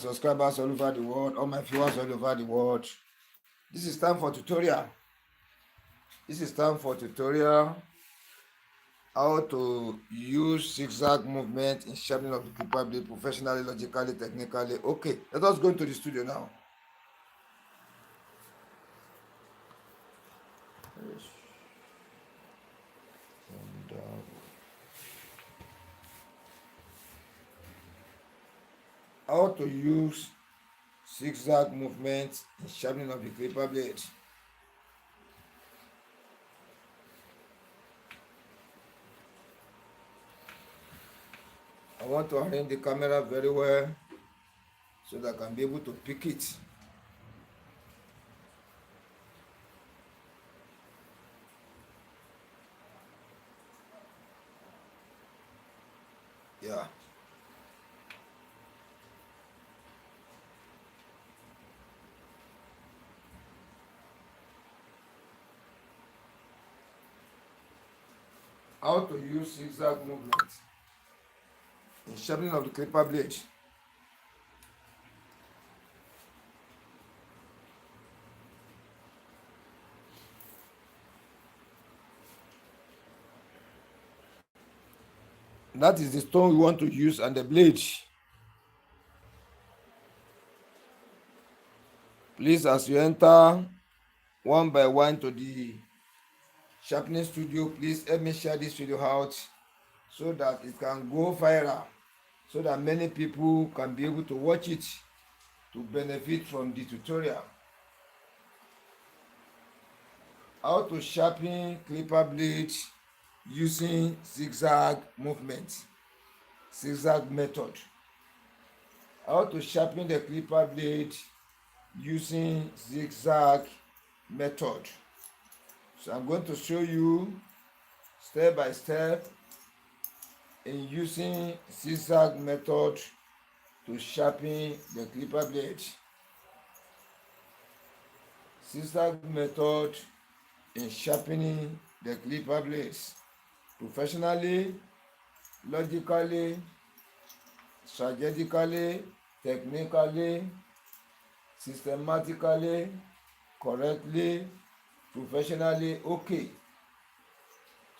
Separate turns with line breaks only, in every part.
Subscribers all over the world, all my viewers all over the world. This is time for tutorial. How to use zigzag movement in sharpening of the clipper blade professionally, logically, technically. Okay, let us go into the studio now. How to use zigzag movement in sharpening of the clipper blade. I want to arrange the camera very well so that I can be able to pick it. Yeah. How to use zigzag movement in sharpening of the clipper blade. That is the stone we want to use and the blade. Please, as you enter one by one to the sharpening studio, please help me share this video out so that it can go viral, so that many people can be able to watch it to benefit from the tutorial. How to sharpen clipper blade using zigzag movement, zigzag method. How to sharpen the clipper blade using zigzag method. So I'm going to show you step by step in using zigzag method to sharpen the clipper blade. Zigzag method in sharpening the clipper blades professionally, logically, strategically, technically, systematically, correctly, professionally. Okay,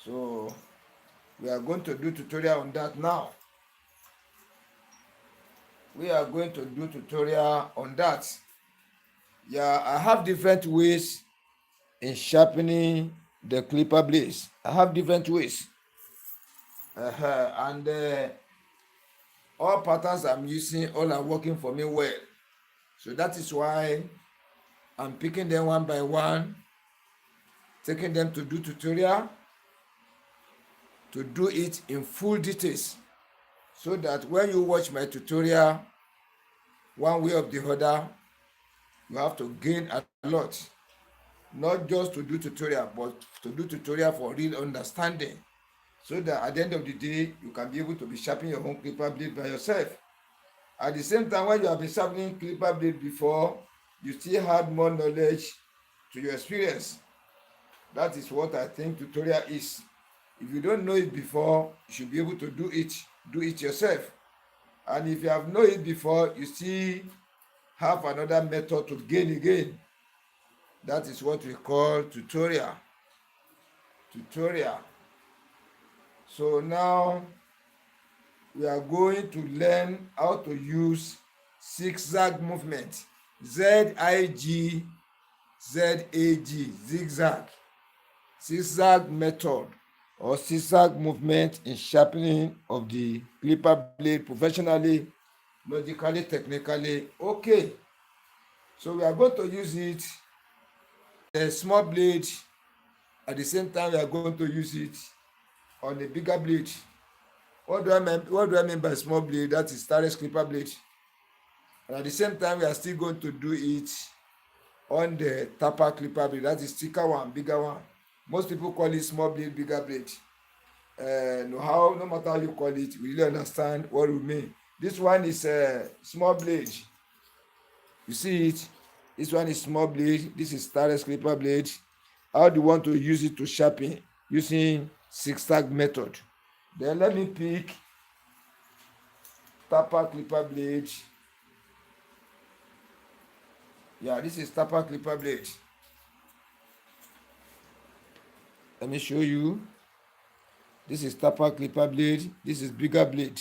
so we are going to do tutorial on that now. Yeah, I have different ways in sharpening the clipper blades. I have different ways, and all patterns I'm using, all are working for me well. So that is why I'm picking them one by one, taking them to do tutorial, to do it in full details, so that when you watch my tutorial, one way or the other, you have to gain a lot. Not just to do tutorial, but to do tutorial for real understanding, so that at the end of the day, you can be able to be sharpening your own clipper blade by yourself. At the same time, when you have been sharpening clipper blade before, you still had more knowledge to your experience. That is what I think tutorial is. If you don't know it before, you should be able to do it yourself. And if you have known it before, you still have another method to gain again. That is what we call tutorial. So now we are going to learn how to use zigzag movement. ZIG-ZAG, zigzag. Zigzag method or zigzag movement in sharpening of the clipper blade professionally, logically, technically. Okay, so we are going to use it a small blade. At the same time, we are going to use it on a bigger blade. What do I mean by small blade? That is starless clipper blade. And at the same time, we are still going to do it on the tapper clipper blade. That is thicker one, bigger one. Most people call it small blade, bigger blade. No matter how you call it, we really understand what we mean. This one is a small blade. You see it? This one is small blade. This is starless clipper blade. How do you want to use it to sharpen? Using zigzag method. Then let me pick tapper clipper blade Yeah, this is taper clipper blade. Let me show you. This is taper clipper blade. This is bigger blade.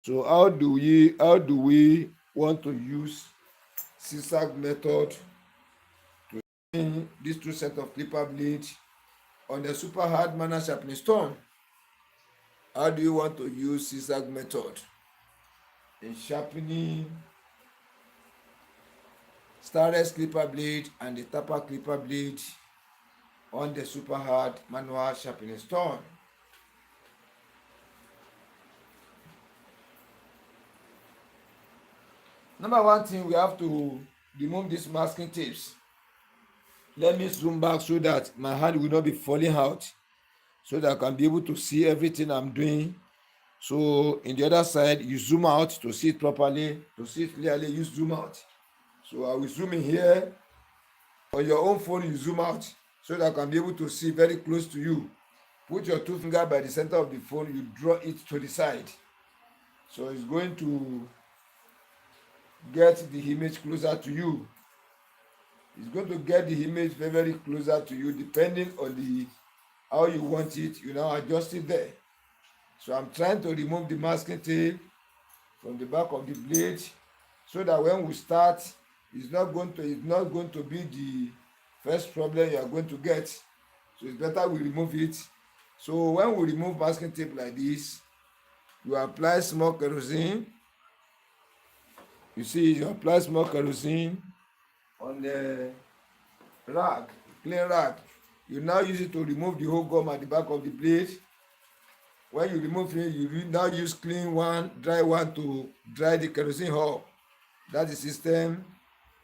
So how do we want to use zigzag method to clean these two set of clipper blades on the super hard manner sharpening stone? How do you want to use zigzag method in sharpening starless clipper blade and the taper clipper blade on the super hard manual sharpening stone? Number one thing, we have to remove these masking tapes. Let me zoom back so that my hand will not be falling out, so that I can be able to see everything I'm doing. So in the other side, you zoom out to see it properly, to see it clearly, you zoom out. So I will zoom in here. On your own phone, you zoom out so that I can be able to see very close to you. Put your two fingers by the center of the phone, you draw it to the side. So it's going to get the image closer to you. It's going to get the image very, very closer to you, depending on the how you want it. You now adjust it there. So I'm trying to remove the masking tape from the back of the blade, so that when we start, it's not going to be the first problem you are going to get. So it's better we remove it. So when we remove masking tape like this, you apply small kerosene. You see, you apply small kerosene on the rag, clean rag. You now use it to remove the whole gum at the back of the blade. When you remove it, you now use clean one, dry one to dry the kerosene off. That's the system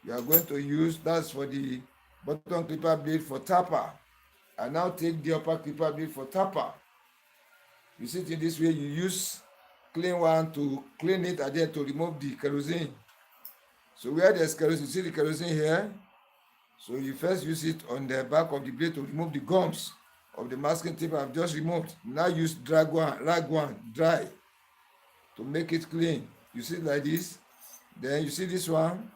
you are going to use. That's for the bottom clipper blade for tapper. I now take the upper clipper blade for tapper. You see it in this way, you use clean one to clean it and then to remove the kerosene. So where there's kerosene, you see the kerosene here? So you first use it on the back of the blade to remove the gums of the masking tape I've just removed. Now use rag one, dry, to make it clean. You see it like this. Then you see this one.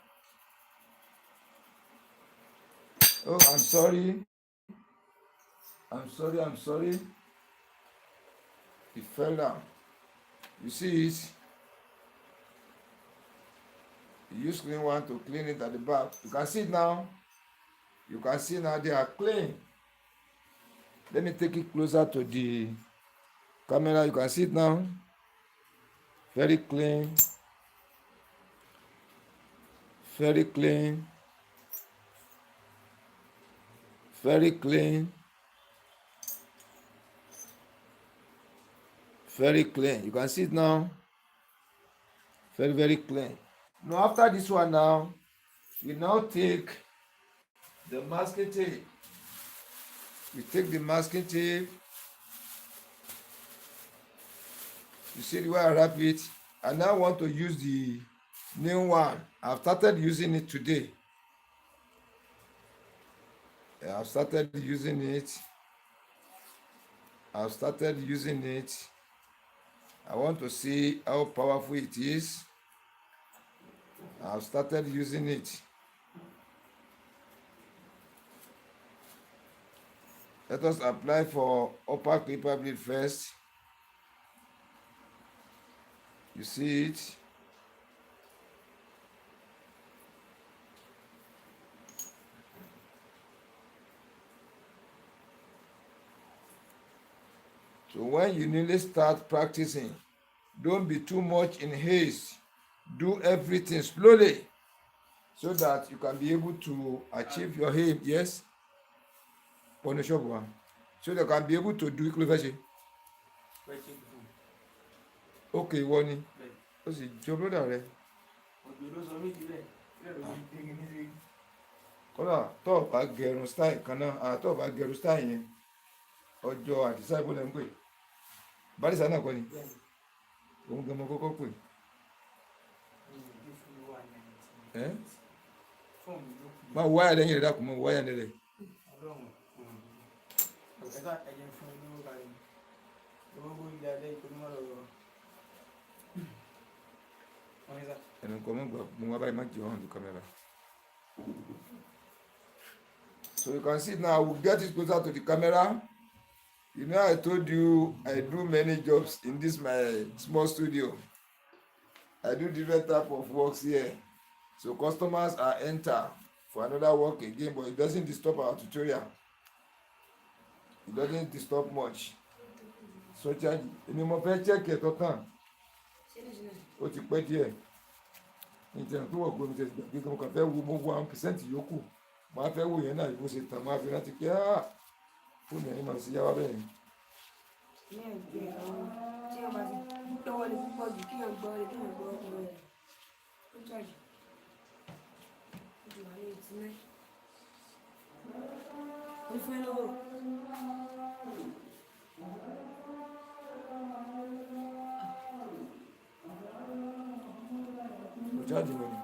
Oh, I'm sorry. It fell down. You see it? You use clean one to clean it at the back. You can see it now. You can see now they are clean. Let me take it closer to the camera. You can see it now. Very clean. Very clean. Very clean. Very clean. You can see it now. Very, very clean. Now after this one now, we now take the masking tape. We take the masking tape. You see the way I wrap it? I now want to use the new one. I've started using it today. I've started using it. I want to see how powerful it is. I've started using it. Let us apply for upper clipper blade first. You see it? So when you newly start practicing, don't be too much in haste. Do everything slowly so that you can be able to achieve your aim. Yes? So you can be able to do it. Okay, warning. Ó sì jọ brọ́dà rẹ. Kọ́lá tó o bá gẹrun style kan náà, tó o bá gẹrun style yẹn, ọjọ́ àdìsá ìbò lẹ́ ń pè. Bárìsà náà kọ́ ni. Òun gan mọ kọ́kọ́ pè. Máa wọ wáyà lẹ́yìn rẹ̀ dákun, máa wọ wáyà lẹ́rẹ̀. Ẹnu kọ́ mọ́ gbà mú wá báyìí má jẹ́ ọ̀hún ní kámẹ́rà. So you can see now, we'll get it closer to the camera. You know, I told you I do many jobs in this my small studio. I do different type of works here. So customers are enter for another work again, but it doesn't disturb our tutorial. It doesn't disturb much. So charge. Èmi mo fẹ́ check ẹ̀ tọ́tàn. Ó ti pẹ́ díẹ̀. Ìjẹun tó wọ̀ gbómi tẹ̀sí gbàgbé kan kàn fẹ́ wo mo 1% yòókù. Màá fẹ́ wò yẹn náà ìbò ṣe tàn máa fi rántí pé fóònù ẹni máa ṣe yá wá bẹ́ẹ̀ ni. Jáde lónìí.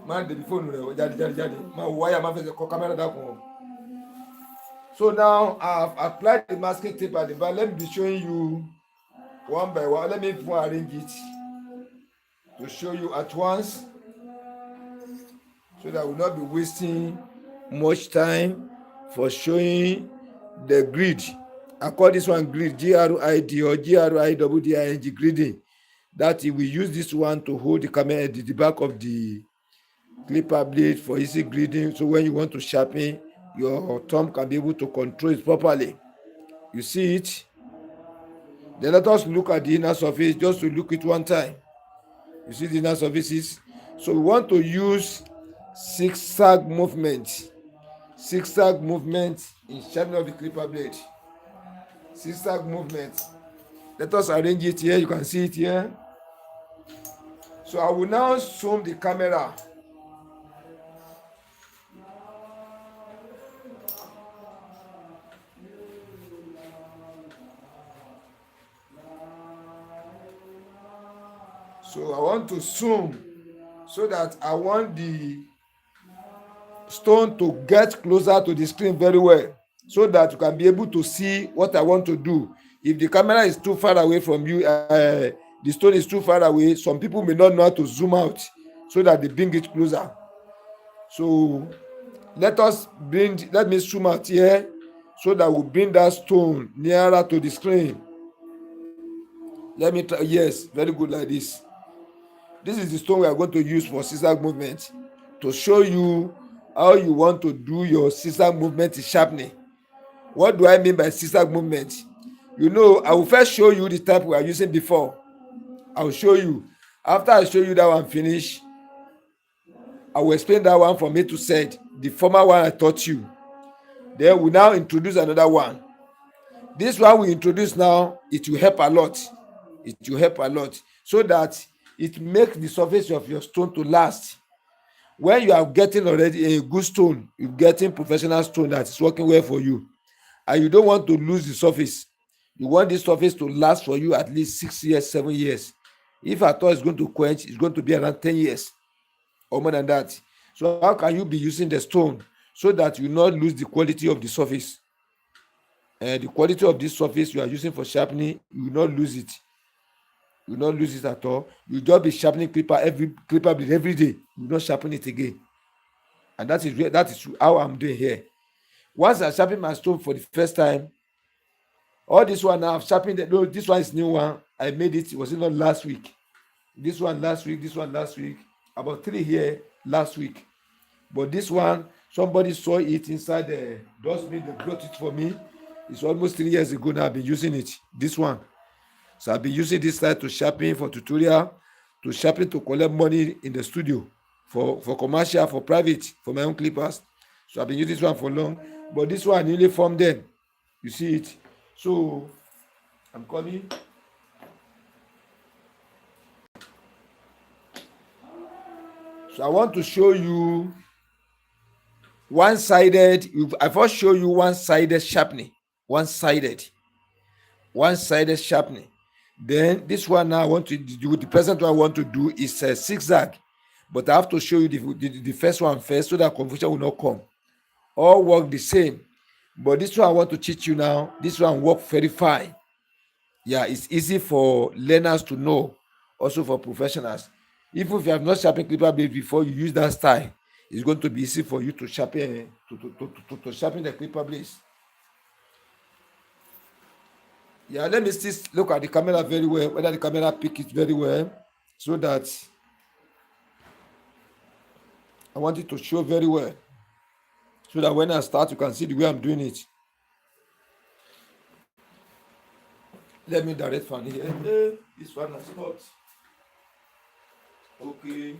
Máa débi fóònù rẹ̀ jáde. Máa wo wáyà máa fẹsẹ̀ kọ kámẹ́rà dákun o. So now I've applied the masking tape at the back. Let me be showing you one by one. Let me even arrange it to show you at once, so that I will not be wasting much time for showing the grid. I call this one grid, GRID or GRIDDING gridding. That we use this one to hold the camera at the back of the clipper blade for easy gridding. So when you want to sharpen, your thumb can be able to control it properly. You see it? Then let us look at the inner surface just to look it one time. You see the inner surfaces? So we want to use zigzag movement. Zigzag movement in sharpening of the clipper blade. Zigzag movement. Let us arrange it here. You can see it here. So I will now zoom the camera. So I want to zoom so that I want the stone to get closer to the screen very well, so that you can be able to see what I want to do. If the camera is too far away from you, the stone is too far away, some people may not know how to zoom out so that they bring it closer. So let me zoom out here so that we bring that stone nearer to the screen. Let me try. Yes, very good, like this. This is the stone we are going to use for zigzag movement, to show you how you want to do your zigzag movement in sharpening. What do I mean by zigzag movement? You know, I will first show you the type we are using before. I will show you. After I show you that one finish, I will explain that one from A to Z, the former one I taught you. Then we now introduce another one. This one we introduce now, it will help a lot. It will help a lot, so that it makes the surface of your stone to last. When you are getting already a good stone, you're getting professional stone that is working well for you, and you don't want to lose the surface. You want this surface to last for you at least 6 years, 7 years. If at all it's going to quench, it's going to be around 10 years or more than that. So how can you be using the stone so that you not lose the quality of the surface? The quality of this surface you are using for sharpening, you will not lose it. You will not lose it at all. You just be sharpening clipper blade every day. You will not sharpen it again. And that is how I'm doing here. Once I sharpen my stone for the first time, all this one now I've sharpened. No, this one is new one. I made it. It was not last week. This one last week. This one last week. About 3 here last week. But this one, somebody saw it inside the dustbin. They brought it for me. It's almost 3 years ago now. I've been using it. This one. So I've been using this side to sharpen for tutorial, to sharpen to collect money in the studio, for commercial, for private, for my own clippers. So I've been using this one for long. But this one newly formed them. You see it. So I'm coming. So I want to show you one-sided. I first show you one-sided sharpening. One-sided sharpening. Then this one now I want to do. The present one I want to do is a zigzag, but I have to show you the first one first, so that confusion will not come. All work the same, but this one I want to teach you now. This one work very fine. Yeah, it's easy for learners to know, also for professionals. Even if you have not sharpened clipper blade before, you use that style, it's going to be easy for you to sharpen to sharpen the clipper blades. Yeah, let me still look at the camera very well, whether the camera pick it very well, so that I want it to show very well, so that when I start, you can see the way I'm doing it. Let me direct fan here. This fan has not. Okay.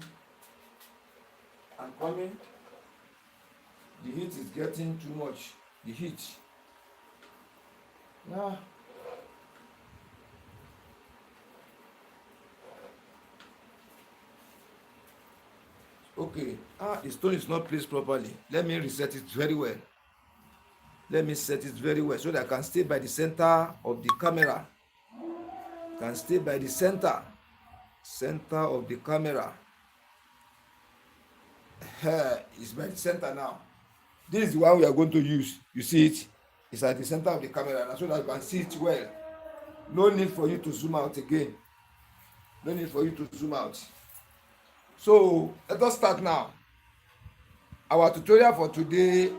I'm coming. The heat is getting too much. The heat. Yeah. Okay. The stone is not placed properly. Let me reset it very well. Let me set it very well so that I can stay by the center of the camera. Can stay by the center of the camera. It's by the center now. This is the one we are going to use. You see it? It's at the center of the camera now, so that you can see it well. No need for you to zoom out again. No need for you to zoom out. So let us start now. Our tutorial for today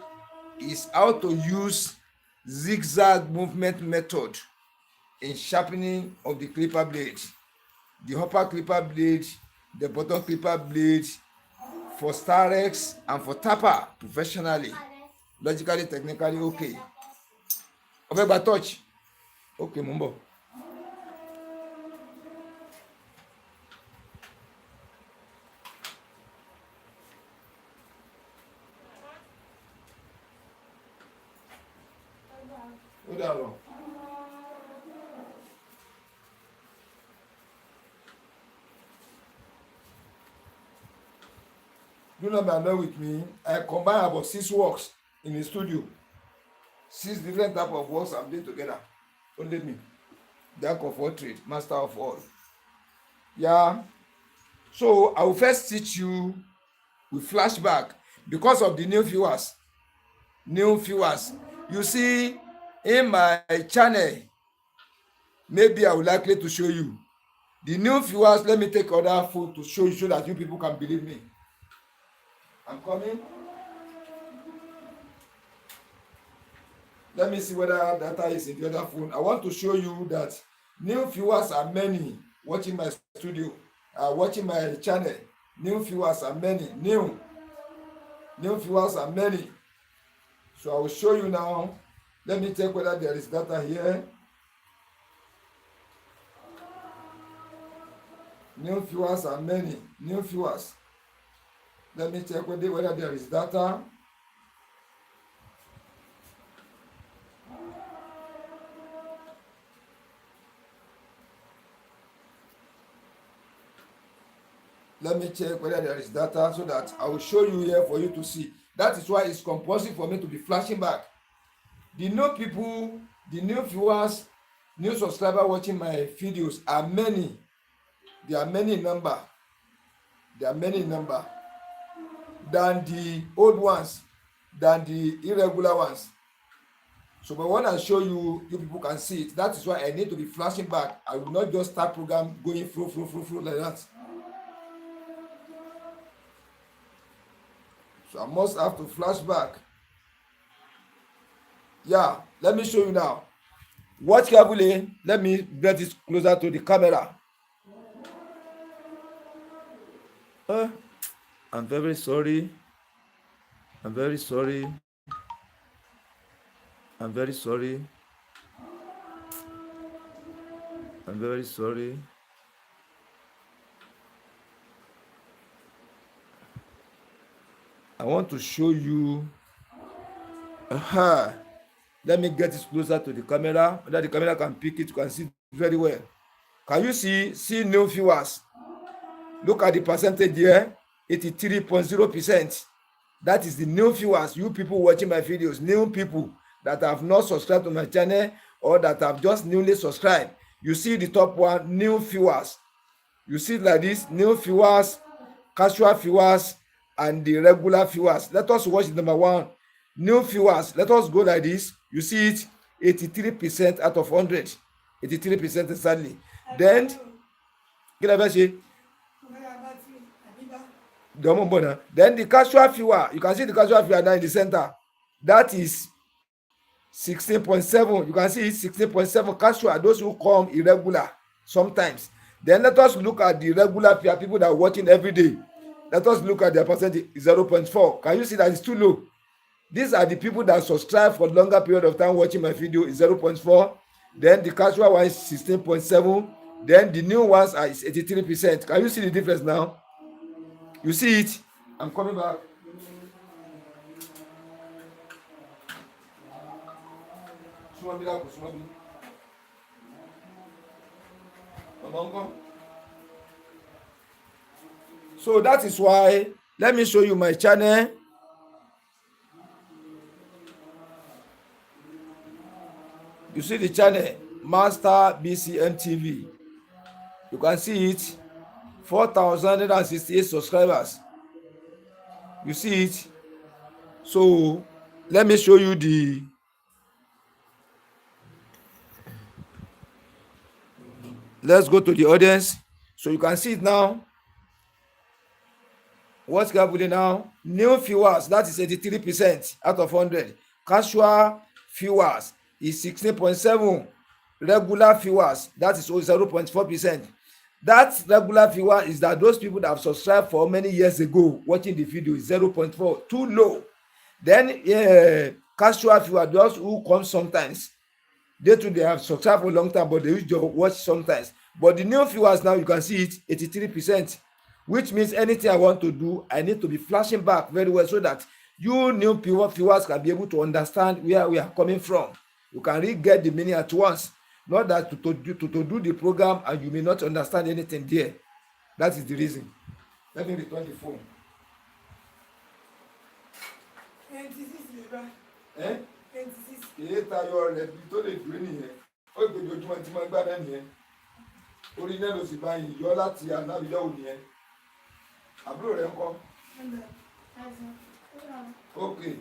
is how to use zigzag movement method in sharpening of the clipper blade, the upper clipper blade, the bottom clipper blade, for Starex and for tapper professionally, logically, technically. Okay. Over by touch. Okay, Mumbo. Do not be annoyed with me. I combine about 6 works in the studio. 6 different type of works I'm doing together. Don't let me. Jack of all trade, master of all. Yeah. So I will first teach you with flashback because of the new viewers. You see, in my channel, maybe I would likely to show you. The new viewers, let me take other food to show you so that you people can believe me. I'm coming. Let me see whether data is in the other phone. I want to show you that new viewers are many watching my studio, watching my channel. New viewers are many. New viewers are many. So I will show you now. Let me check whether there is data here. New viewers are many. New viewers. Let me check whether there is data. Let me check whether there is data so that I will show you here for you to see. That is why it's compulsory for me to be flashing back. The new people, the new viewers, new subscribers watching my videos are many. They are many in number. Than the old ones, than the irregular ones. So but when I show you, you people can see it. That is why I need to be flashing back. I will not just start program going through like that. So I must have to flash back. Yeah, let me show you now. Watch carefully. Let me get it closer to the camera. I'm very sorry. I'm very sorry. I'm very sorry. I'm very sorry. I want to show you. Let me get it closer to the camera. That the camera can pick it. You can see very well. Can you see new viewers? Look at the percentage here. 83.0%. That is the new viewers. You people watching my videos, new people that have not subscribed to my channel or that have just newly subscribed. You see the top one, new viewers. You see it like this, new viewers, casual viewers, and the regular viewers. Let us watch the number one, new viewers. Let us go like this. You see it, 83% out of 100. 83% exactly. Then, Then the casual viewer, you can see the casual viewer now in the center. That is 16.7. You can see it's 16.7 casual, those who come irregular sometimes. Then let us look at the regular viewer, people that are watching every day. Let us look at their percentage, 0.4. Can you see that it's too low? These are the people that subscribe for longer period of time watching my video, is 0.4. Then the casual one is 16.7. Then the new ones are 83%. Can you see the difference now? You see it? I'm coming back. So that is why, let me show you my channel. You see the channel, Master BCM TV. You can see it, 4,168 subscribers. You see it? So let me show you the let's go to the audience. So you can see it now. What's happening now? New viewers, that is 83% out of 100. Casual viewers is 16.7. Regular viewers, that is 0.4%. That regular viewer is that those people that have subscribed for many years ago watching the video is 0.4, too low. Then casual viewer, those who come sometimes, they too, they have subscribed for a long time, but they used to watch sometimes. But the new viewers now, you can see it, 83%, which means anything I want to do, I need to be flashing back very well so that you new viewers can be able to understand where we are coming from. You can really get the meaning at once. Not that to do the program and you may not understand anything there. That is the reason. Let me return the phone. Eh? Èyí tayọ rẹ̀ bí tó lè dúró nìyẹn. Ó gbèjòjúmọ́ tí wọ́n gbá náà nìyẹn. Orí náà ló sì bá yìí yọ láti ànábìyá òní yẹn. Àbúrò rẹ̀ ń kọ́. Okay.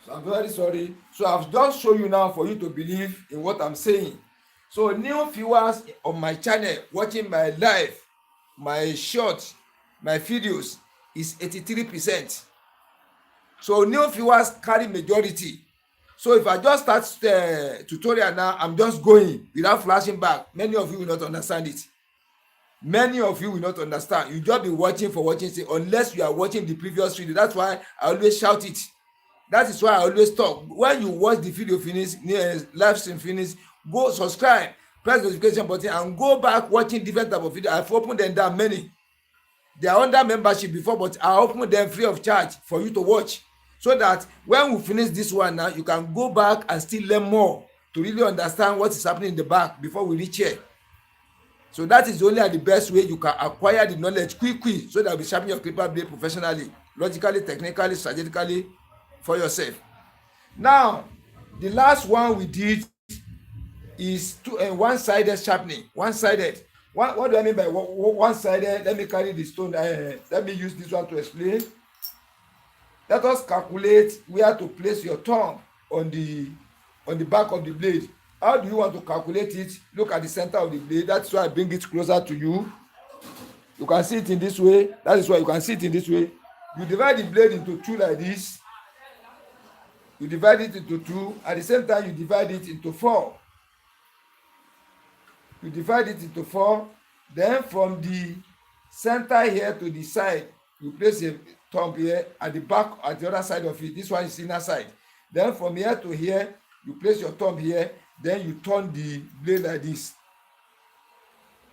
So I'm very sorry. So I've just shown you now for you to believe in what I'm saying. So new viewers on my channel watching my live, my short, my videos is 83%. So new viewers carry majority. So if I just start tutorial now, I'm just going without flashing back. Many of you will not understand it. Many of you will not understand. You just be watching for watching sake unless you are watching the previous video. That's why I always shout it. That is why I always talk. When you watch the video finish, live stream finish, go subscribe, press the notification button, and go back watching different type of video. I've opened them down many. They are under membership before, but I open them free of charge for you to watch, so that when we finish this one now, you can go back and still learn more to really understand what is happening in the back before we reach here. So that is only the best way you can acquire the knowledge quickly, so that we sharpen your clipper blade professionally, logically, technically, strategically for yourself. Now, the last one we did is one-sided sharpening. One-sided. What do I mean by one-sided? Let me carry the stone. Let me use this one to explain. Let us calculate where to place your thumb on the back of the blade. How do you want to calculate it? Look at the center of the blade. That's why I bring it closer to you. You can see it in this way. That is why you can see it in this way. You divide the blade into two like this. You divide it into two. At the same time, you divide it into four. You divide it into four. Then from the center here to the side, you place a thumb here at the back, at the other side of it. This one is inner side. Then from here to here, you place your thumb here. Then you turn the blade like this.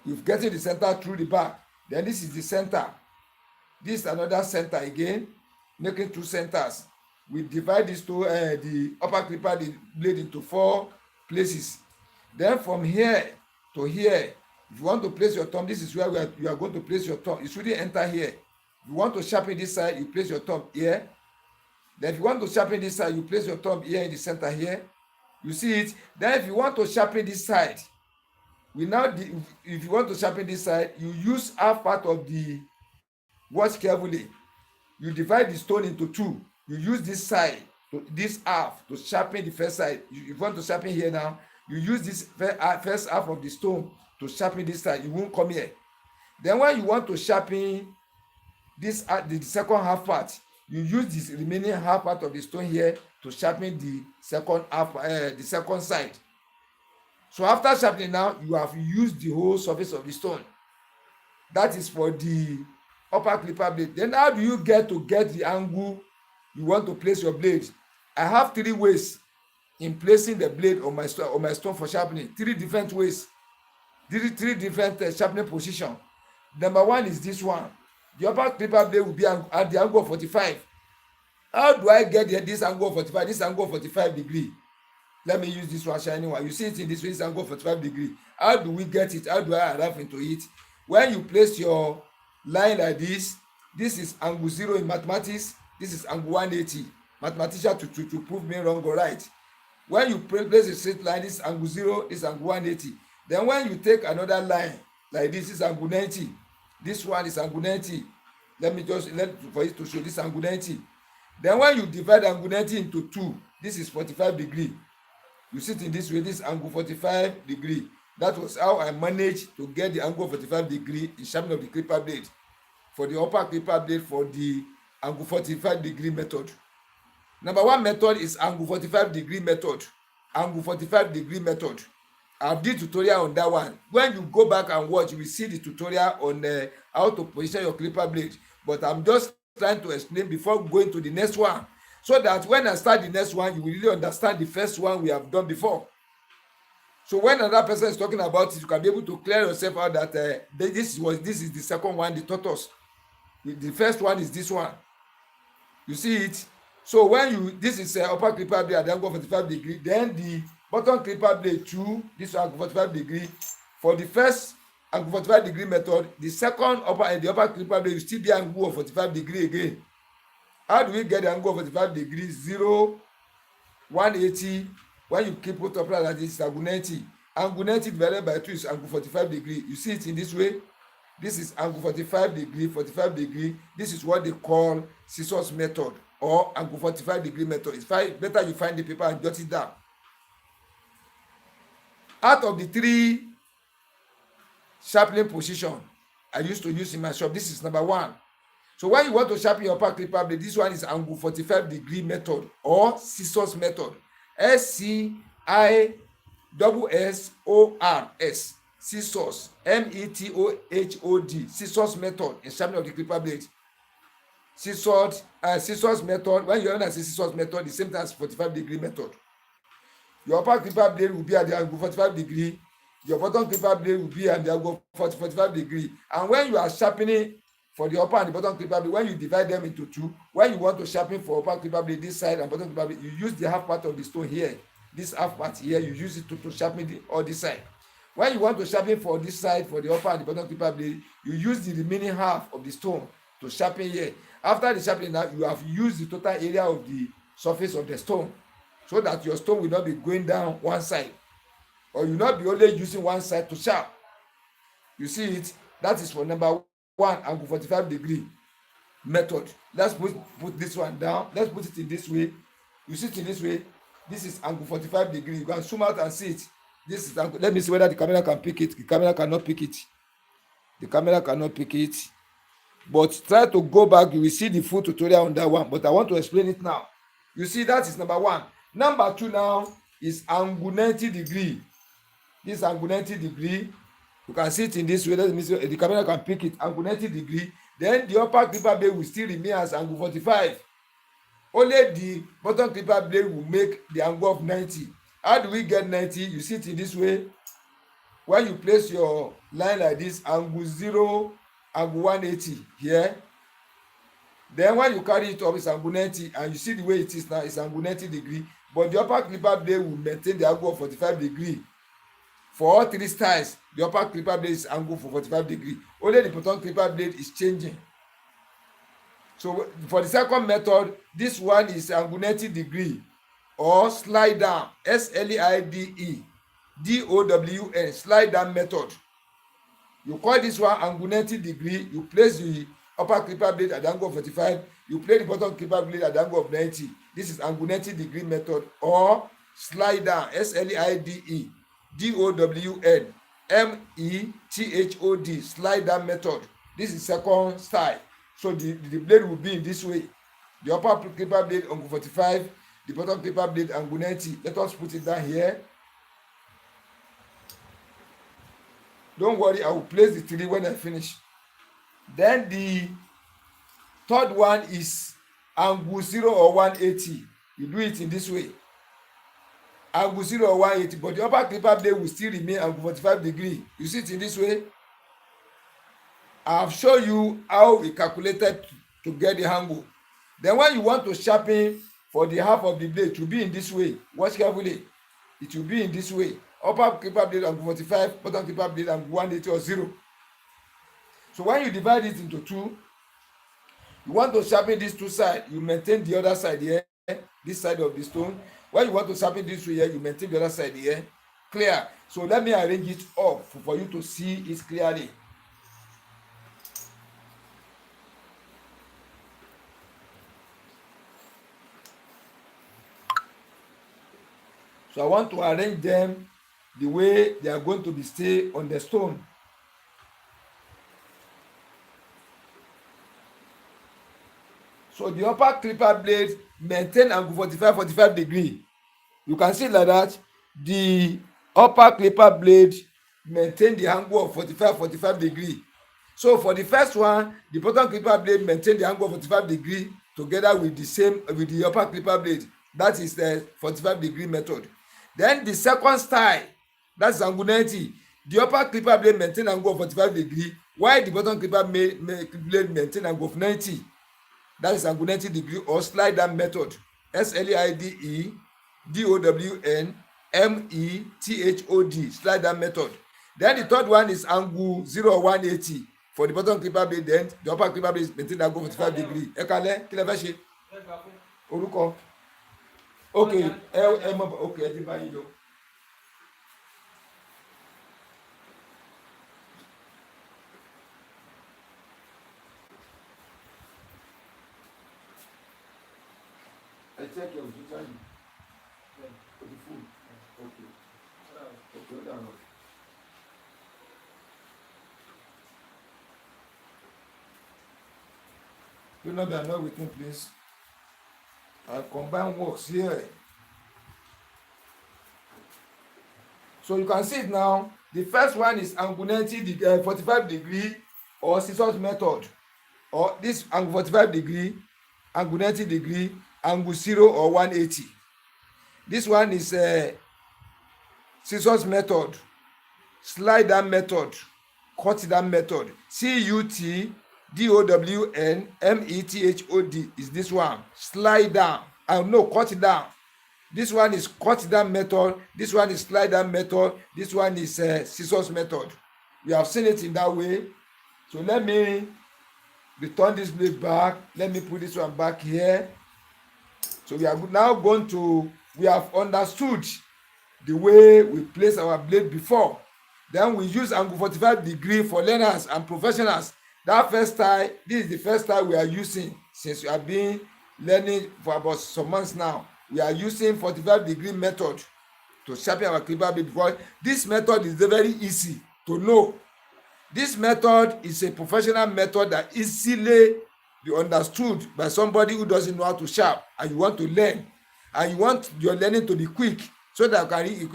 You've gotten the center through the back. Then this is the center. This is another center again, making two centers. We divide this to the upper clipper, the blade into four places. Then from here to here, if you want to place your thumb, this is where you are going to place your thumb. It shouldn't enter here. If you want to sharpen this side, you place your thumb here. Then if you want to sharpen this side, you place your thumb here in the center here. You see it? Then if you want to sharpen this side, if you want to sharpen this side, you use half part of the, watch carefully. You divide the stone into two. You use this side to this half to sharpen the first side. You want to sharpen here now, you use this first half of the stone to sharpen this side. You won't come here. Then when you want to sharpen this the second half part, you use this remaining half part of the stone here to sharpen the second half, the second side. So after sharpening now, you have used the whole surface of the stone. That is for the upper clipper blade. Then how do you get the angle you want to place your blade? I have 3 ways in placing the blade on my stone for sharpening. 3 different ways, 3 different sharpening position. Number 1 is this one. The upper clipper blade will be at the angle of 45. How do I get this angle of 45? This angle of 45 degree. Let me use this one, shining one. You see it in this way, this angle of 45 degree. How do we get it? How do I arrive into it? When you place your line like this is angle 0 in mathematics, this is angle 180. Mathematician to prove me wrong or right. When you place a straight line, this is angle 0, this is angle 180. Then when you take another line like this is angle 90. This one is angle 90. Let for it to show this angle 90. Then when you divide angle 90 into 2, this is 45 degree. You see it in this way, this angle 45 degree. That was how I managed to get the angle 45 degree in sharpening of the clipper blade. For the upper clipper blade, for the angle 45 degree method. Number 1 method is angle 45 degree method. Angle 45 degree method. I've did tutorial on that one. When you go back and watch, you will see the tutorial on how to position your clipper blade. But I'm just trying to explain before going to the next one, so that when I start the next one, you will really understand the first one we have done before. So when another person is talking about it, you can be able to clear yourself out that this is the second one, the tortoise. The first one is this one. You see it? So when this is upper clipper blade at the angle of 45 degree, then the bottom clipper blade too, this angle 45 degree. For the first angle 45 degree method, the second the upper clipper blade will still be angle of 45 degree again. How do we get the angle of 45 degree? 0, 180. When you keep it up like this, angle 90. Angle 90 divided by 2 is angle 45 degree. You see it in this way. This is angle 45 degree, 45 degree. This is what they call scissors method or angle 45 degree method. It's better you find the paper and jot it down. Out of the 3 sharpening position I used to use in my shop, this is number 1. So when you want to sharpen your upper clipper blade, this one is angle 45 degree method or scissors method. SCISSORS. Scissors. METHOD. Scissors method in sharpening of the clipper blade. Scissors method. When you understand scissors method, the same time as 45 degree method. Your upper clipper blade will be at the angle 45 degree. Your bottom clipper blade will be at the angle 45 degree. And when you are sharpening for the upper and the bottom clipper blade, when you divide them into 2, when you want to sharpen for upper clipper blade this side and bottom clipper blade, you use the half part of the stone here. This half part here, you use it to sharpen all this side. When you want to sharpen for this side, for the upper and the bottom clipper blade, you use the remaining half of the stone to sharpen here. After the sharpening now, you have used the total area of the surface of the stone, so that your stone will not be going down one side, or you will not be only using one side to sharp. You see it? That is for number 1, angle 45 degree method. Let's put this one down. Let's put it in this way. You see it in this way. This is angle 45 degree. You can zoom out and see it. This is angle. Let me see whether the camera can pick it. The camera cannot pick it. The camera cannot pick it. But try to go back. You will see the full tutorial on that one. But I want to explain it now. You see, that is number 1. Number 2 now is angle 90 degree. This angle 90 degree. You can see it in this way. Let me see. The camera can pick it. Angle 90 degree. Then the upper clipper blade will still remain as angle 45. Only the bottom clipper blade will make the angle of 90. How do we get 90? You see it in this way. When you place your line like this, angle 0, angle 180 here. Then when you carry it up, it's angle 90, and you see the way it is now, it's angle 90 degree. But the upper clipper blade will maintain the angle of 45 degree. For all 3 styles, the upper clipper blade is angle for 45 degree. Only the bottom clipper blade is changing. So for the second method, this one is angle 90 degree or slide down. SLIDE slide down method. You call this one angle 90 degree. You place the upper clipper blade at the angle of 45. You place the bottom clipper blade at the angle of 90. This is angle 90 degree method, or slide down, SLIDEDOWN slide down method. This is second style. So the blade will be in this way. The upper clipper blade angle 45, the bottom clipper blade angle 90. Let us put it down here. Don't worry, I will place the 3 when I finish. Then the third one is angle 0 or 180. You do it in this way. Angle 0 or 180, but the upper clipper blade will still remain angle 45 degree. You see it in this way. I have shown you how we calculated to get the angle. Then when you want to sharpen for the half of the blade, it will be in this way. Watch carefully. It will be in this way. Upper clipper blade angle 45, bottom clipper blade angle 180 or 0. So when you divide it into 2, you want to sharpen these 2 sides, you maintain the other side here, this side of the stone. When you want to sharpen this way here, you maintain the other side here. Clear? So let me arrange it up for you to see it clearly. So I want to arrange them the way they are going to be stay on the stone. So the upper clipper blade maintain angle 45 degree. You can see like that. The upper clipper blade maintain the angle of 45 degree. So for the first one, the bottom clipper blade maintain the angle of 45 degree together with the upper clipper blade. That is the 45 degree method. Then the second style, that's angle 90. The upper clipper blade maintain angle of 45 degree, while the bottom clipper blade maintain angle of 90. That is angle 90 degree, or slide down method. SLIDEDOWNMETHOD, slide down method. Then the third one is angle 0 or 180 for the bottom clipper blade. Then the upper clipper blade maintain angle 45 degree. Ekale, kí lẹ fẹ́ ṣe? Orúkọ. Okay, okay, ẹ ti bá yín lọ. I check your Zigzag. For the food. Okay. Okay, hold on. Do not be annoyed with me, please. I combine works here. So you can see it now. The first one is angle 90 45 degree, or scissors method, or this angle 45 degree, angle 90 degree, angle 0 or 180. This one is scissors method, slide down method, cut down method. CUTDOWNMETHOD is this one. Slide down. No, cut it down. This one is cut down method. This one is slide down method. This one is scissors method. We have seen it in that way. So let me return this blade back. Let me put this one back here. So we are now going to, we have understood the way we place our blade before. Then we use angle 45 degree for learners and professionals. That first style, this is the first style we are using since we have been learning for about some months now. We are using 45 degree method to sharpen our clipper blade, because this method is very easy to know. This method is a professional method that easily be understood by somebody who doesn't know how to sharp, and you want to learn, and you want your learning to be quick, so that you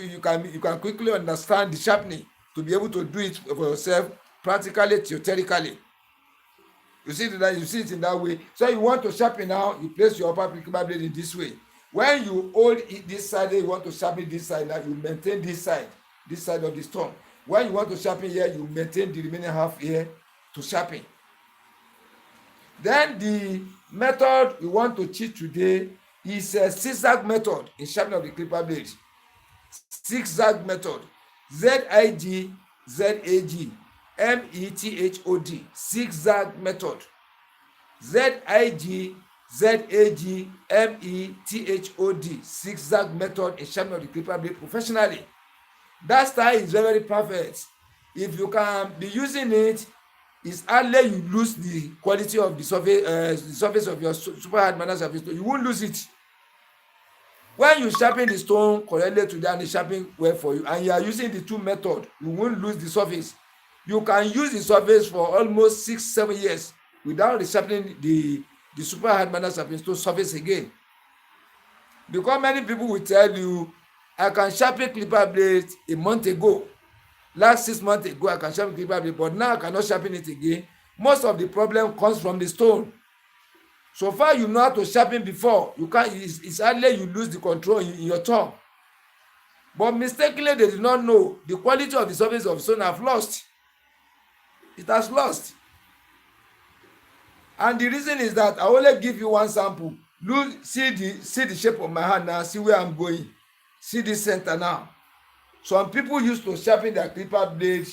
can quickly understand the sharpening, to be able to do it for yourself practically, theoretically. You see it in that way. So you want to sharpen now, you place your upper clipper blade in this way. When you hold it this side, you want to sharpen this side, now you maintain this side of the stone. When you want to sharpen here, you maintain the remaining half here to sharpen. Then the method we want to teach today is a zigzag method in sharpening of the clipper blade. Zigzag method. ZIG-ZAG METHOD. Zigzag method. ZIG-ZAG METHOD. Zigzag method in sharpening of the clipper blade professionally. That style is very perfect. If you can be using it, it's hardly you lose the quality of the surface of your super hard manner surface. You won't lose it. When you sharpen the stone correctly today and the sharpen well for you, and you are using the two method, you won't lose the surface. You can use the surface for almost 6-7 years without resharpening the super hard manner sharpening stone surface again. Because many people will tell you, I can sharpen clipper blade a month ago, last 6 months ago I can sharpen clipper blade, but now I cannot sharpen it again. Most of the problem comes from the stone. So far you know how to sharpen before, you can't, it's hardly you lose the control in your thumb. But mistakenly they did not know the quality of the surface of stone have lost. It has lost. And the reason is that I only give you one sample. Look, see the shape of my hand now, see where I'm going. See this center now. Some people used to sharpen their clipper blade,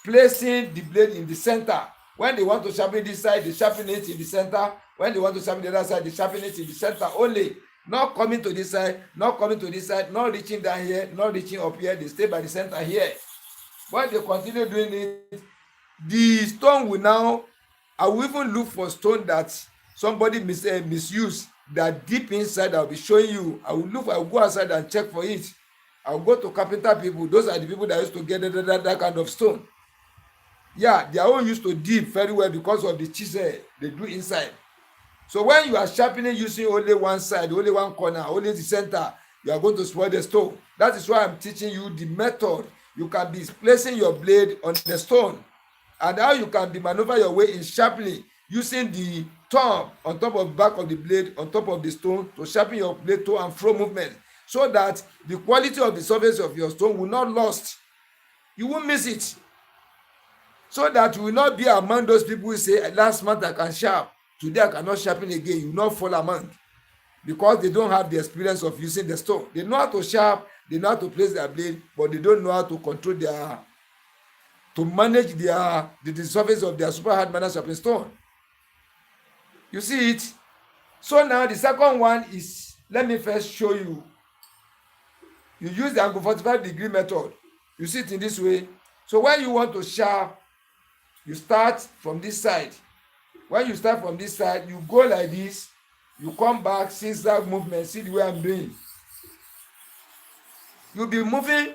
placing the blade in the center. When they want to sharpen this side, they sharpen it in the center. When they want to sharpen the other side, they sharpen it in the center only. Not coming to this side, not coming to this side, not reaching down here, not reaching up here. They stay by the center here. When they continue doing it, the stone will now, I will even look for stone that somebody misuse, that deep inside. I'll be showing you. I will go outside and check for it. I'll go to carpenter people. Those are the people that used to get that kind of stone. Yeah, they are all used to deep very well because of the chisel they do inside. So when you are sharpening using only one side, only one corner, only the center, you are going to spoil the stone. That is why I'm teaching you the method. You can be placing your blade on the stone, and how you can be maneuver your way in sharpening using the thumb on top of the back of the blade, on top of the stone, to sharpen your blade to and fro movement, so that the quality of the surface of your stone will not lost. You won't miss it. So that you will not be among those people who say, last month I can sharp, today I cannot sharpen again. You will not fall among, because they don't have the experience of using the stone. They know how to sharp, they know how to place their blade, but they don't know how to control to manage the surface of their super hard manner sharpening stone. You see it? So now the second one is, let me first show you. You use the angle 45-degree method. You see it in this way. So when you want to sharp, you start from this side. When you start from this side, you go like this, you come back, zigzag movement. See the way I'm doing. You'll be moving,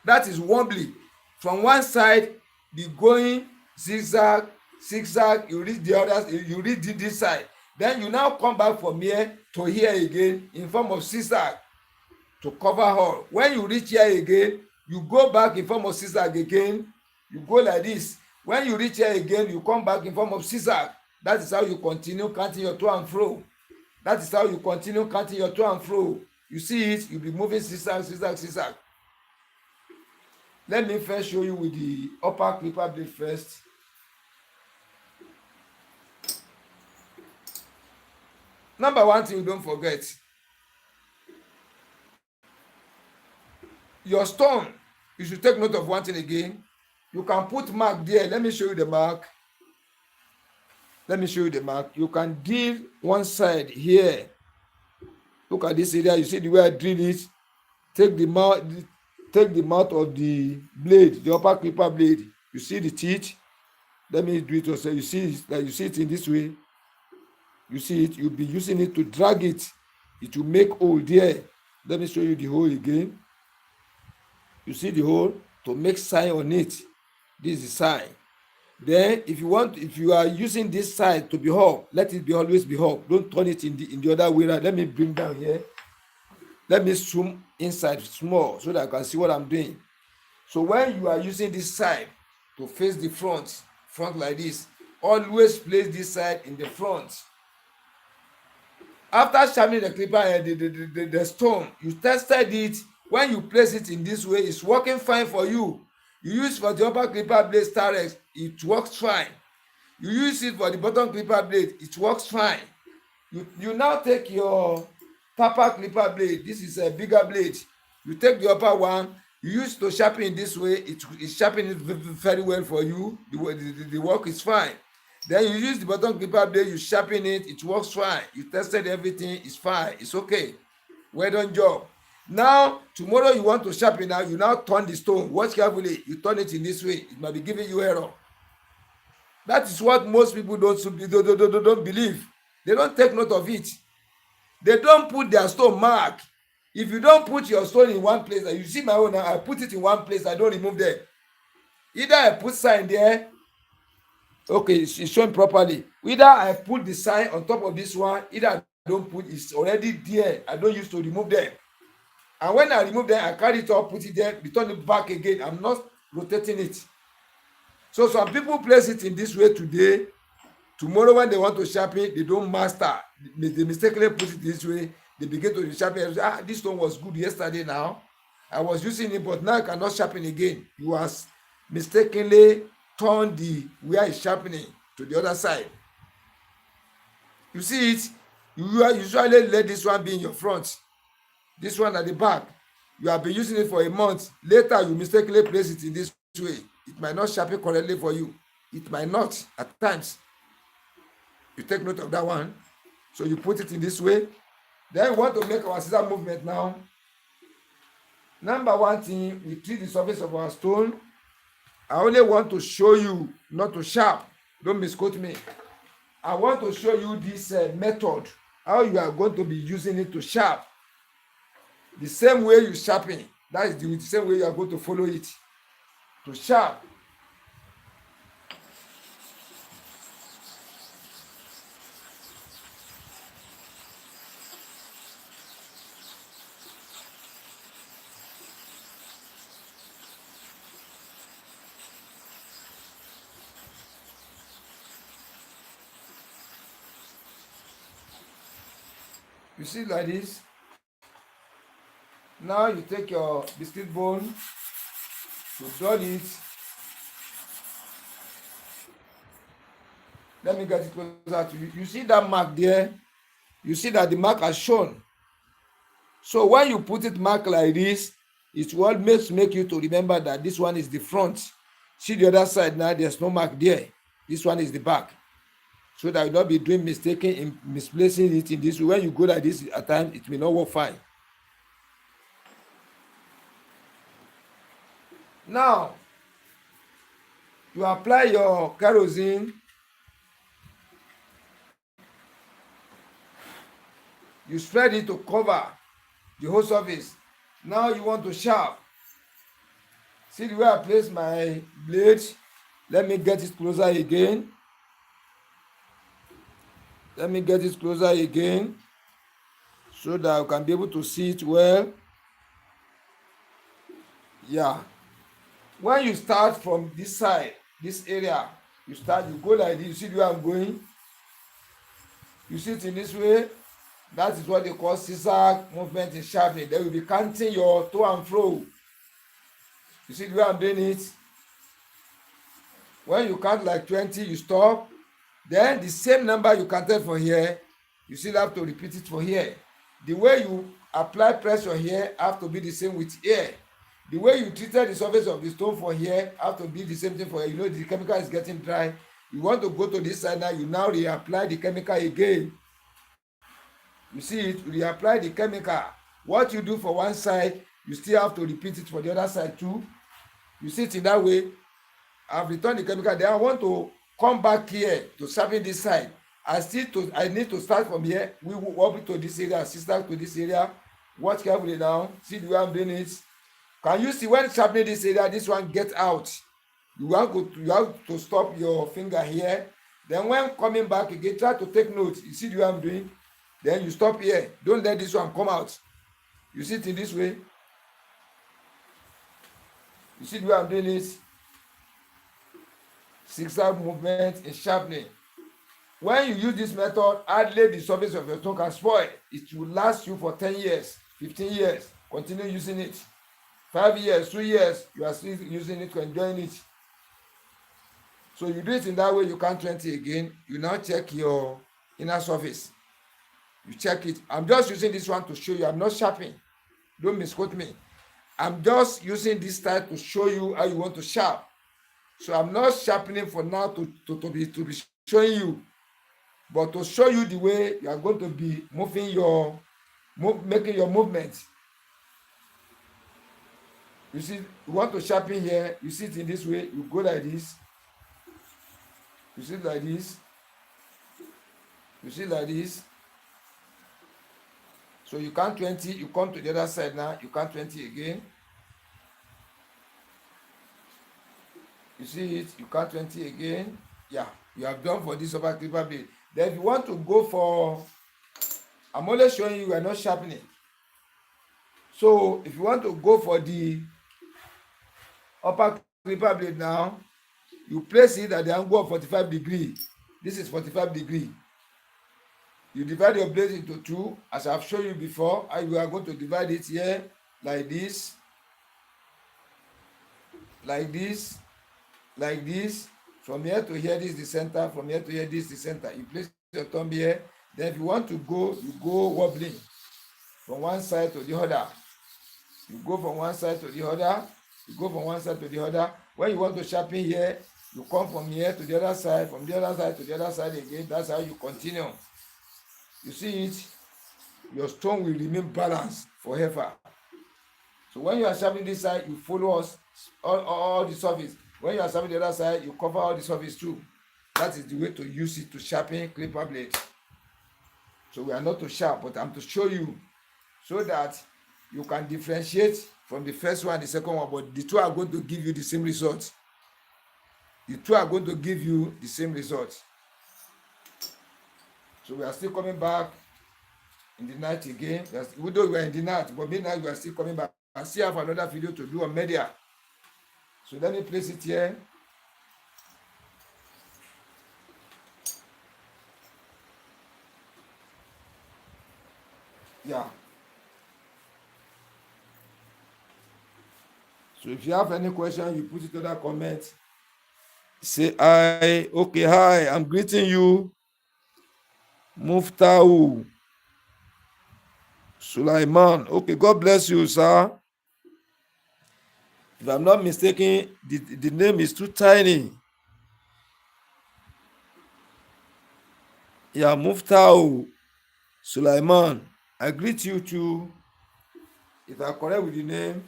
that is wobbly. From one side, be going zigzag, zigzag, you reach the other, you reach this side. Then you now come back from here to here again in form of zigzag to cover all. When you reach here again, you go back in form of zigzag again. You go like this. When you reach here again, you come back in form of zigzag. That is how you continue counting your to and fro. That is how you continue counting your to and fro. You see it, you'll be moving zigzag, zigzag, zigzag. Let me first show you with the upper clipper blade first. Number one thing you don't forget. Your stone, you should take note of one thing again. You can put mark there. Let me show you the mark. Let me show you the mark. You can drill one side here. Look at this area. You see the way I drill it. Take the mouth of the blade, the upper clipper blade. You see the teeth. Let me do it also. You see it in this way. You see it. You'll be using it to drag it. It will make hole there. Let me show you the hole again. You see the hole to make sign on it. This is the sign. Then if you are using this side to be up, let it be always be up. Don't turn it in the other way around. Let me bring down here. Let me zoom inside small so that I can see what I'm doing. So when you are using this side to face the front like this, always place this side in the front. After sharpening the clipper, the stone, you tested it. When you place it in this way, it's working fine for you. You use for the upper clipper blade Starex, it works fine. You use it for the bottom clipper blade, it works fine. You now take your upper clipper blade. This is a bigger blade. You take the upper one, you use to sharpen in this way, it sharpens it very well for you. The work is fine. Then you use the bottom clipper blade, you sharpen it, it works fine. You tested everything, it's fine, it's okay. Well done job. Now, tomorrow you want to sharpen now, you now turn the stone. Watch carefully. You turn it in this way. It might be giving you error. That is what most people don't believe. They don't take note of it. They don't put their stone mark If you don't put your stone in one place, you see my own now, I put it in one place, I don't remove them. Either I put sign there, okay, it's shown properly. Either I put the sign on top of this one, either I don't put, it's already there. I don't use to remove them. And when I remove them, I carry it up, put it there, return it back again. I'm not rotating it. So some people place it in this way today. Tomorrow when they want to sharpen, they don't master. They mistakenly put it this way. They begin to sharpen and say, this stone was good yesterday now. I was using it, but now I cannot sharpen again. You have mistakenly turned the where it's sharpening to the other side. You see it? You usually let this one be in your front. This one at the back. You have been using it for a month. Later, you mistakenly place it in this way. It might not sharpen correctly for you. It might not at times. You take note of that one. So you put it in this way. Then we want to make our scissor movement now. Number one thing, we treat the surface of our stone. I only want to show you, not to sharp. Don't misquote me. I want to show you this method, how you are going to be using it to sharp. The same way you sharpen, that is the same way you are going to follow it to sharp. You see like this. Now you take your biscuit bone to dull it. Let me get it closer to you. You see that mark there? You see that the mark has shown. So when you put it mark like this, it will make you to remember that this one is the front. See the other side now, there's no mark there. This one is the back. So that you don't be doing mistaken in misplacing it in this way. When you go like this at times, it may not work fine. Now, you apply your kerosene. You spread it to cover the whole surface. Now you want to sharp. See the way I place my blade. Let me get it closer again. Let me get it closer again so that I can be able to see it well. Yeah. When you start from this side, this area, you go like this. You see where I'm going? You see it in this way. That is what they call zigzag movement in sharpening. They will be counting your to and fro. You see the way I'm doing it? When you count like 20, you stop. Then the same number you counted for here, you still have to repeat it for here. The way you apply pressure here have to be the same with here. The way you treated the surface of the stone for here have to be the same thing for here. You know the chemical is getting dry. You want to go to this side now, you now reapply the chemical again. You see it, you reapply the chemical. What you do for one side, you still have to repeat it for the other side too. You see it in that way. I've returned the chemical. Then I want to come back here to sharpen this side. I need to start from here. We will walk to this area, sister to this area. Watch carefully now. See the way I'm doing it. Can you see when sharpening this area, this one get out? You have to stop your finger here. Then when coming back again, try to take note. You see the way I'm doing? Then you stop here. Don't let this one come out. You see it in this way. You see the way I'm doing it? Zigzag movement in sharpening. When you use this method, hardly the surface of your stone can spoil. It will last you for 10 years, 15 years. Continue using it. 5 years, 2 years, you are still using it, enjoying it. So you do it in that way, you count 20 again. You now check your inner surface. You check it. I'm just using this one to show you. I'm not sharpening. Don't misquote me. I'm just using this style to show you how you want to sharp. So I'm not sharpening for now to be showing you, but to show you the way you are going to be moving making your movement. You see, you want to sharpen here, you see it in this way, you go like this. You see it like this. You see it like this. So you count 20, you come to the other side now, you count 20 again. You see it, you count 20 again. Yeah, you have done for this upper clipper blade. Then if you want to go for, I'm only showing you, we are not sharpening. So if you want to go for the upper clipper blade now, you place it at the angle of 45 degrees. This is 45 degrees. You divide your blade into two, as I've shown you before. You are going to divide it here like this, like this, like this. From here to here, this is the center. From here to here, this is the center. You place your thumb here. Then if you want to go, you go wobbling from one side to the other. You go from one side to the other. You go from one side to the other. When you want to sharpen here, you come from here to the other side, from the other side to the other side again. That's how you continue. You see it? Your stone will remain balanced forever. So when you are sharpening this side, you follow us all the surface. When you are sharpening the other side, you cover all the surface too. That is the way to use it to sharpen clipper blades. So we are not to sharp, but I'm to show you so that you can differentiate from the first one and the second one, but the two are going to give you the same result. The two are going to give you the same result. So we are still coming back in the night again. Even though we are in the night, but midnight we are still coming back. I still have another video to do on media. So let me place it here. Yeah. So if you have any question, you put it in the comment. Say hi. Okay, hi. I'm greeting you. Muftau Sulaiman. Okay, God bless you, sir. If I'm not mistaken, the name is too tiny. Yeah, Muftau Sulaiman. I greet you too. If I'm correct with the name,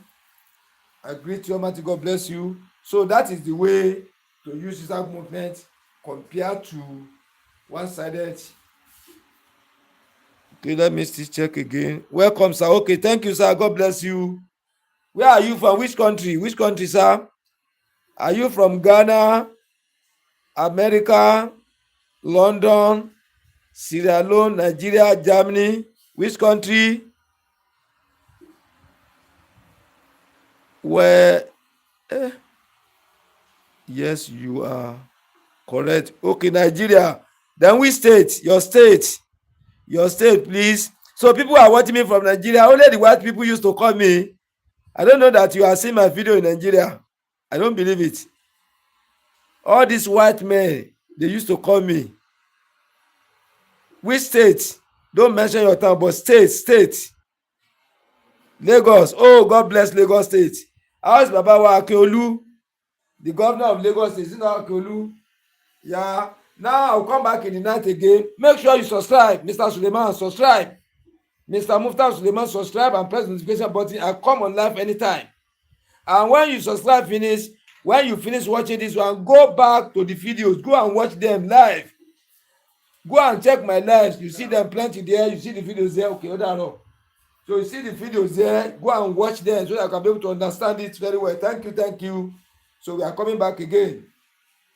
I greet you, Almighty God bless you. So that is the way to use zigzag movement compared to one-sided. Okay, let me still check again. Welcome, sir. Okay, thank you, sir. God bless you. Where are you from? Which country? Which country, sir? Are you from Ghana, America, London, Sierra Leone, Nigeria, Germany? Which country? Where? Yes, you are correct. Okay, Nigeria. Then which state? Your state. Your state, please. So people are watching me from Nigeria. Only the white people used to call me. I don't know that you are seeing my video in Nigeria. I don't believe it. All these white men, they used to call me. Which state? Don't mention your town, but state. Lagos. Oh, God bless Lagos State. How's Babawa Akeolu? The governor of Lagos State. Is it not Akeolu? Yeah. Now I'll come back in the night again. Make sure you subscribe, Mr. Suleiman. Subscribe. Mr. Mufta Suleiman, subscribe and press the notification button. I come on live anytime. And when you subscribe finish, when you finish watching this one, go back to the videos. Go and watch them live. Go and check my lives. You see them plenty there. You see the videos there. Okay, hold on. So you see the videos there. Go and watch them so that I can be able to understand it very well. Thank you. So we are coming back again.